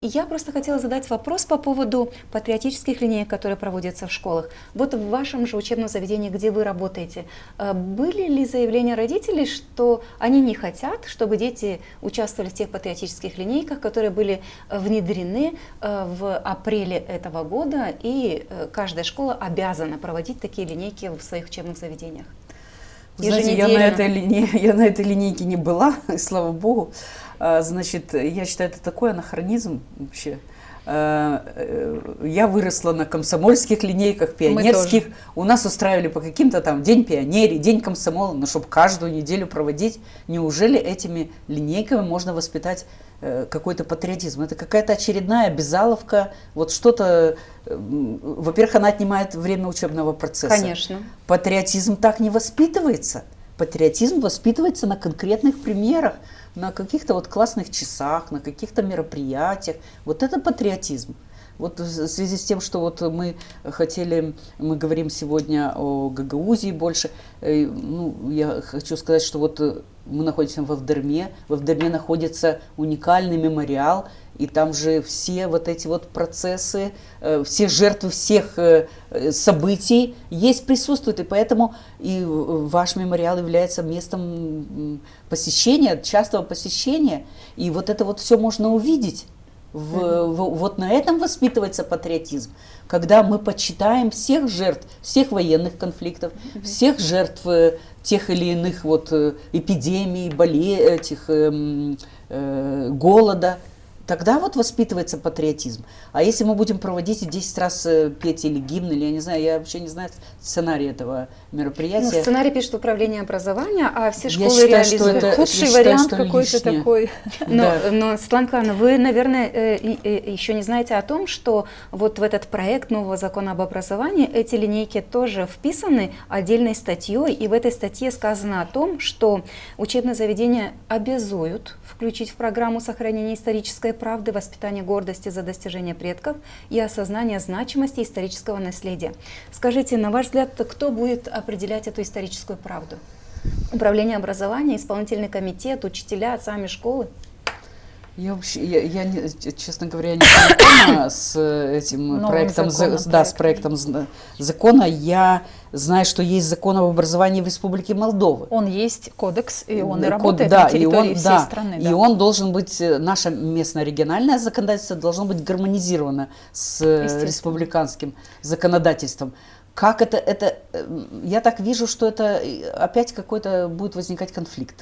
Я просто хотела задать вопрос по поводу патриотических линеек, которые проводятся в школах. Вот в вашем же учебном заведении, где вы работаете, были ли заявления родителей, что они не хотят, чтобы дети участвовали в тех патриотических линейках, которые были внедрены в апреле этого года, и каждая школа обязана проводить такие линейки в своих учебных заведениях? Знаете, я на этой линейке не была, и слава богу. Значит, я считаю, это такой анахронизм вообще. Я выросла на комсомольских линейках, пионерских. У нас устраивали по каким-то там День пионерии, День комсомола, но чтобы каждую неделю проводить. Неужели этими линейками можно воспитать какой-то патриотизм? Это какая-то очередная обязаловка, вот что-то. Во-первых, она отнимает время учебного процесса. Конечно. Патриотизм так не воспитывается. Патриотизм воспитывается на конкретных примерах, на каких-то вот классных часах, на каких-то мероприятиях. Вот это патриотизм. Вот в связи с тем, что вот мы говорим сегодня о Гагаузии больше, я хочу сказать, что вот мы находимся в Авдерме. В Авдерме находится уникальный мемориал, и там же все вот эти вот процессы, все жертвы всех событий присутствуют, и поэтому и ваш мемориал является местом посещения, частого посещения, и вот это вот все можно увидеть. Вот на этом воспитывается патриотизм, когда мы почитаем всех жертв, всех военных конфликтов, всех жертв тех или иных вот эпидемий, голода. Тогда вот воспитывается патриотизм. А если мы будем проводить и 10 раз петь или гимн, или я не знаю, я вообще не знаю сценарий этого мероприятия. Ну, сценарий пишет управление образования, а все школы реализуют. Худший вариант какой-то такой. Но, Светлана Николаевна, вы, наверное, еще не знаете о том, что вот в этот проект нового закона об образовании эти линейки тоже вписаны отдельной статьей, и в этой статье сказано о том, что учебные заведения обязуют включить в программу сохранения исторической правды, воспитание гордости за достижения предков и осознание значимости исторического наследия. Скажите, на ваш взгляд, кто будет определять эту историческую правду? Управление образования, исполнительный комитет, учителя, сами школы? Я честно говоря, не знакома с этим проектом закона. Я знаю, что есть закон об образовании в Республике Молдова. Он есть кодекс, и он и работает на территории всей страны. И он должен быть, наше местное региональное законодательство должно быть гармонизировано с республиканским законодательством. Как это, я так вижу, что это опять какой-то будет возникать конфликт.